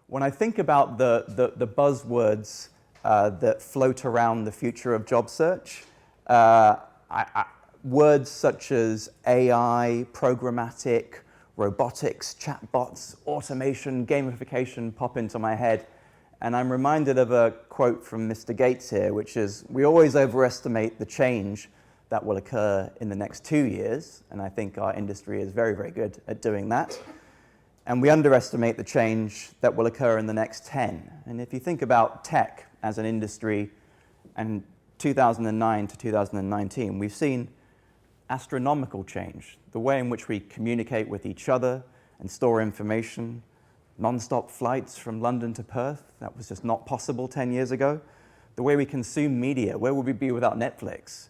When I think about the buzzwords that float around the future of job search, words such as AI, programmatic, robotics, chatbots, automation, gamification pop into my head. And I'm reminded of a quote from Mr. Gates here, which is, we always overestimate the change that will occur in the next 2 years. And I think our industry is very, very good at doing that. And we underestimate the change that will occur in the next 10. And if you think about tech as an industry, and 2009 to 2019, we've seen astronomical change. The way in which we communicate with each other and store information, non-stop flights from London to Perth, that was just not possible 10 years ago. The way we consume media, where would we be without Netflix?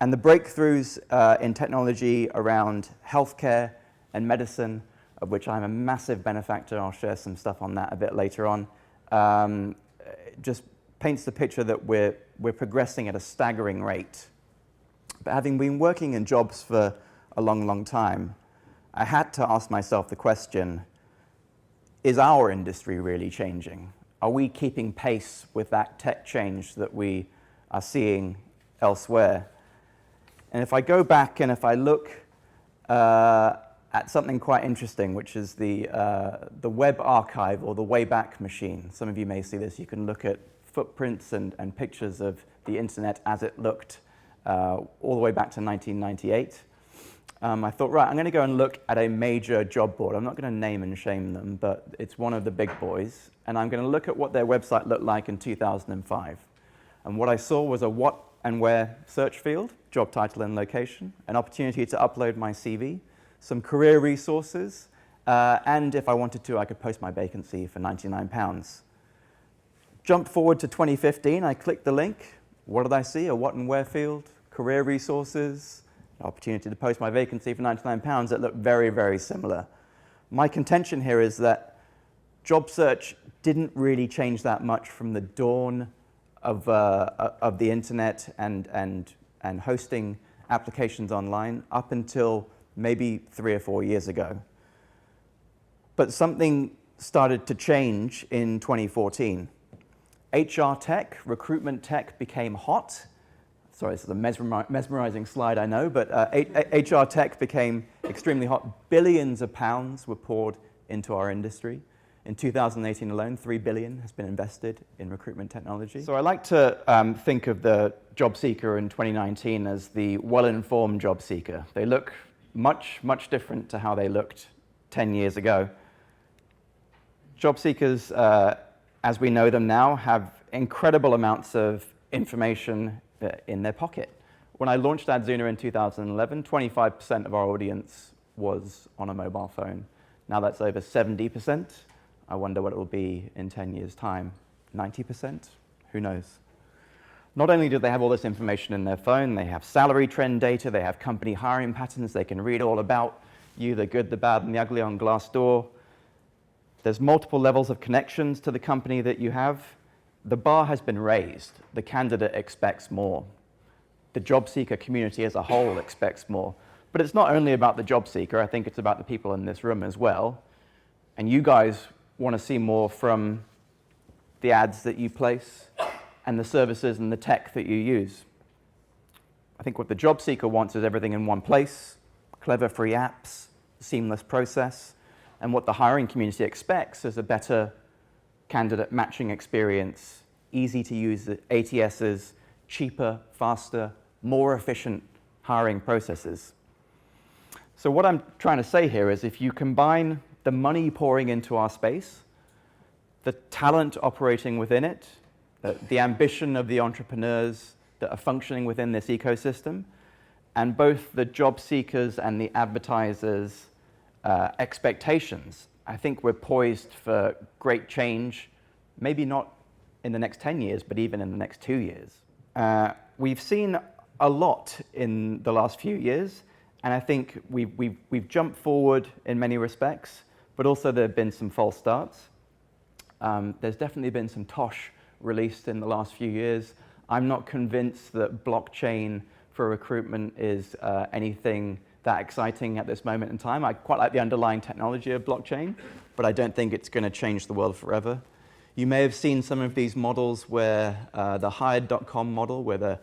And the breakthroughs in technology around healthcare and medicine, of which I'm a massive benefactor, I'll share some stuff on that a bit later on, just paints the picture that we're progressing at a staggering rate. But having been working in jobs for a long, long time, I had to ask myself the question, is our industry really changing? Are we keeping pace with that tech change that we are seeing elsewhere? And if I go back and if I look at something quite interesting, which is the web archive or the Wayback Machine. Some of you may see this. You can look at footprints and pictures of the internet as it looked all the way back to 1998. I thought, right, I'm going to go and look at a major job board. I'm not going to name and shame them, but it's one of the big boys. And I'm going to look at what their website looked like in 2005. And what I saw was a what and where search field, job title and location, an opportunity to upload my CV, some career resources, and if I wanted to, I could post my vacancy for £99. Jump forward to 2015, I clicked the link. What did I see? A what and where field, career resources, opportunity to post my vacancy for £99 that looked very, very similar. My contention here is that job search didn't really change that much from the dawn of the internet and hosting applications online up until maybe 3 or 4 years ago. But something started to change in 2014. HR tech, recruitment tech became hot. Sorry, this is a mesmerizing slide, I know, but HR tech became extremely hot. Billions of pounds were poured into our industry. In 2018 alone, 3 billion has been invested in recruitment technology. So I like to think of the job seeker in 2019 as the well-informed job seeker. They look much, much different to how they looked 10 years ago. Job seekers, as we know them now, have incredible amounts of information in their pocket. When I launched Adzuna in 2011, 25% of our audience was on a mobile phone. Now that's over 70%. I wonder what it will be in 10 years' time. 90%? Who knows? Not only do they have all this information in their phone, they have salary trend data, they have company hiring patterns, they can read all about you, the good, the bad, and the ugly on Glassdoor. There's multiple levels of connections to the company that you have. The bar has been raised. The candidate expects more. The job seeker community as a whole expects more. But it's not only about the job seeker, I think it's about the people in this room as well. And you guys want to see more from the ads that you place and the services and the tech that you use. I think what the job seeker wants is everything in one place, clever free apps, seamless process. And what the hiring community expects is a better candidate matching experience, easy to use ATSs, cheaper, faster, more efficient hiring processes. So what I'm trying to say here is if you combine the money pouring into our space, the talent operating within it, the ambition of the entrepreneurs that are functioning within this ecosystem, and both the job seekers and the advertisers' expectations, I think we're poised for great change, maybe not in the next 10 years, but even in the next 2 years. We've seen a lot in the last few years, and I think we've jumped forward in many respects, but also there have been some false starts. There's definitely been some tosh released in the last few years. I'm not convinced that blockchain for recruitment is anything that exciting at this moment in time. I quite like the underlying technology of blockchain, but I don't think it's going to change the world forever. You may have seen some of these models where the hired.com model, where the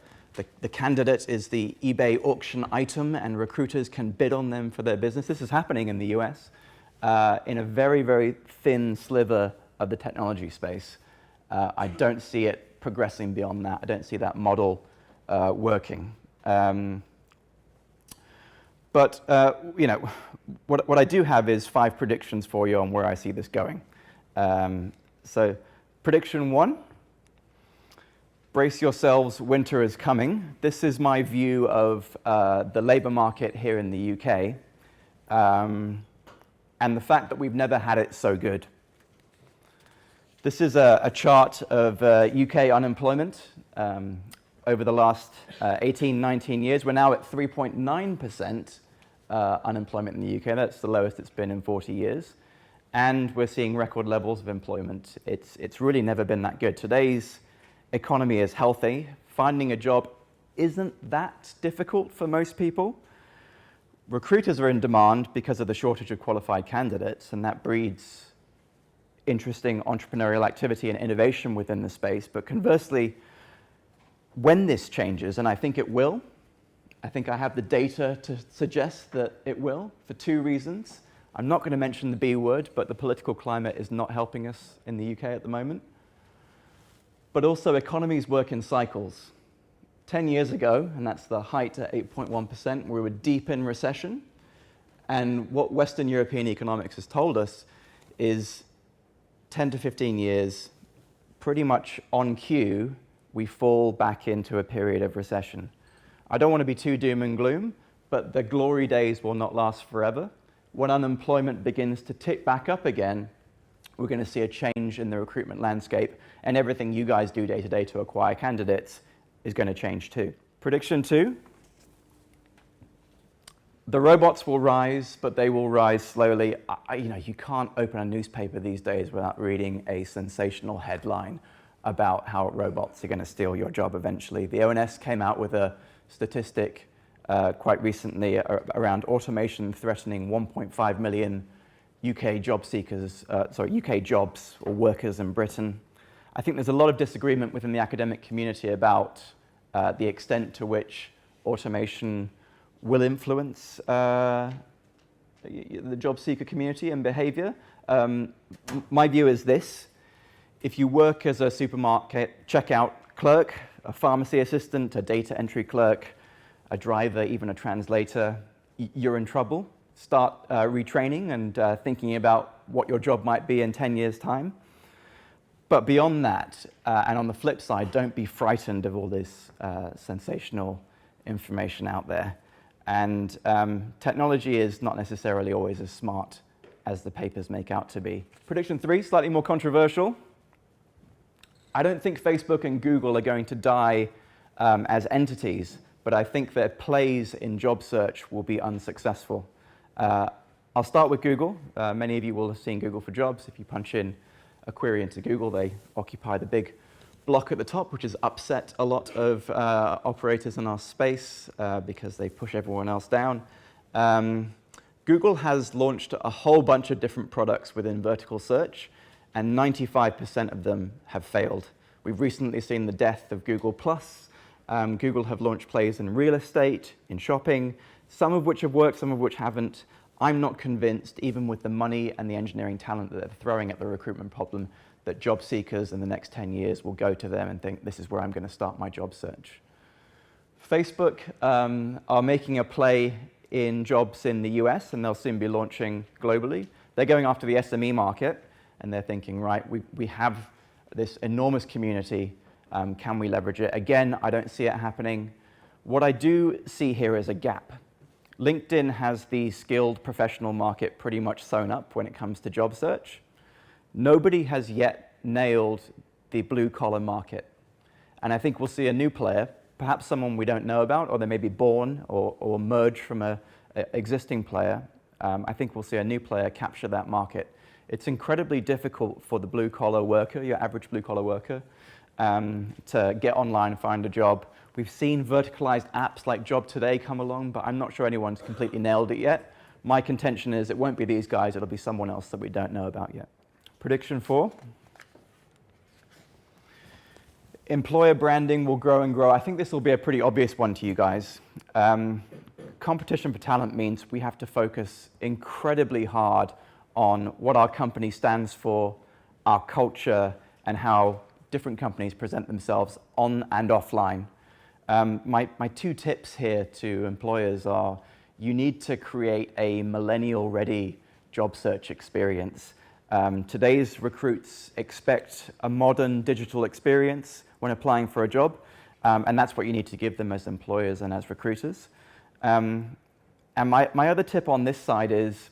candidate is the eBay auction item and recruiters can bid on them for their business. This is happening in the US in a very, very thin sliver of the technology space. I don't see it progressing beyond that. I don't see that model working. But you know, what I do have is 5 predictions for you on where I see this going. So prediction 1, brace yourselves, winter is coming. This is my view of the labor market here in the UK and the fact that we've never had it so good. This is a chart of UK unemployment over the last 18, 19 years. We're now at 3.9% unemployment in the UK. That's the lowest it's been in 40 years. And we're seeing record levels of employment. It's really never been that good. Today's economy is healthy. Finding a job isn't that difficult for most people. Recruiters are in demand because of the shortage of qualified candidates, and that breeds interesting entrepreneurial activity and innovation within the space. But conversely, when this changes, and I think it will, I think I have the data to suggest that it will, for 2 reasons. I'm not going to mention the B word, but the political climate is not helping us in the UK at the moment. But also, economies work in cycles. 10 years ago, and that's the height at 8.1%, we were deep in recession. And what Western European economics has told us is 10 to 15 years, pretty much on cue, we fall back into a period of recession. I don't want to be too doom and gloom, but the glory days will not last forever. When unemployment begins to tick back up again, we're going to see a change in the recruitment landscape, and everything you guys do day to day to acquire candidates is going to change too. Prediction 2, the robots will rise, but they will rise slowly. You know, you can't open a newspaper these days without reading a sensational headline about how robots are going to steal your job eventually. The ONS came out with a statistic quite recently around automation threatening 1.5 million UK job seekers, UK jobs or workers in Britain. I think there's a lot of disagreement within the academic community about the extent to which automation will influence the job seeker community and behavior. My view is this: if you work as a supermarket checkout clerk, a pharmacy assistant, a data entry clerk, a driver, even a translator, you're in trouble. Start retraining and thinking about what your job might be in 10 years' time. But beyond that, and on the flip side, don't be frightened of all this sensational information out there. And technology is not necessarily always as smart as the papers make out to be. Prediction 3, slightly more controversial. I don't think Facebook and Google are going to die as entities, but I think their plays in job search will be unsuccessful. I'll start with Google. Many of you will have seen Google for Jobs. If you punch in a query into Google, they occupy the big block at the top, which has upset a lot of operators in our space because they push everyone else down. Google has launched a whole bunch of different products within vertical search, and 95% of them have failed. We've recently seen the death of Google+. Google have launched plays in real estate, in shopping, some of which have worked, some of which haven't. I'm not convinced, even with the money and the engineering talent that they're throwing at the recruitment problem, that job seekers in the next 10 years will go to them and think, this is where I'm going to start my job search. Facebook are making a play in jobs in the US, and they'll soon be launching globally. They're going after the SME market, and they're thinking, right, we have this enormous community. Can we leverage it? Again, I don't see it happening. What I do see here is a gap. LinkedIn has the skilled professional market pretty much sewn up when it comes to job search. Nobody has yet nailed the blue-collar market. And I think we'll see a new player, perhaps someone we don't know about, or they may be born or merge from an existing player. I think we'll see a new player capture that market. It's incredibly difficult for the blue-collar worker, your average blue-collar worker, to get online and find a job. We've seen verticalized apps like Job Today come along, but I'm not sure anyone's completely nailed it yet. My contention is it won't be these guys, it'll be someone else that we don't know about yet. Prediction 4. Employer branding will grow and grow. I think this will be a pretty obvious one to you guys. Competition for talent means we have to focus incredibly hard on what our company stands for, our culture, and how different companies present themselves on and offline. My 2 tips here to employers are, you need to create a millennial-ready job search experience. Today's recruits expect a modern digital experience when applying for a job, and that's what you need to give them as employers and as recruiters. And my other tip on this side is,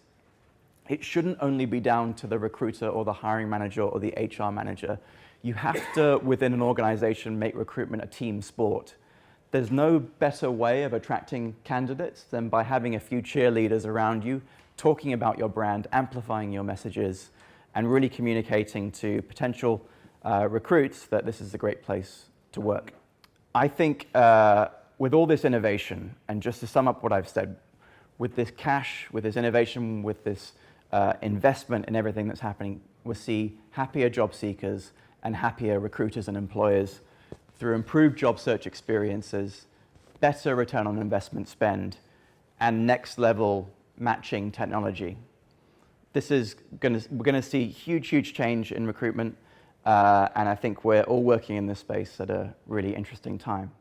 it shouldn't only be down to the recruiter or the hiring manager or the HR manager. You have to, within an organization, make recruitment a team sport. There's no better way of attracting candidates than by having a few cheerleaders around you, talking about your brand, amplifying your messages, and really communicating to potential recruits that this is a great place to work. I think with all this innovation, and just to sum up what I've said, with this cash, with this innovation, with this investment in everything that's happening, we'll see happier job seekers and happier recruiters and employers through improved job search experiences, better return on investment spend, and next level matching technology. We're going to see huge change in recruitment, and I think we're all working in this space at a really interesting time.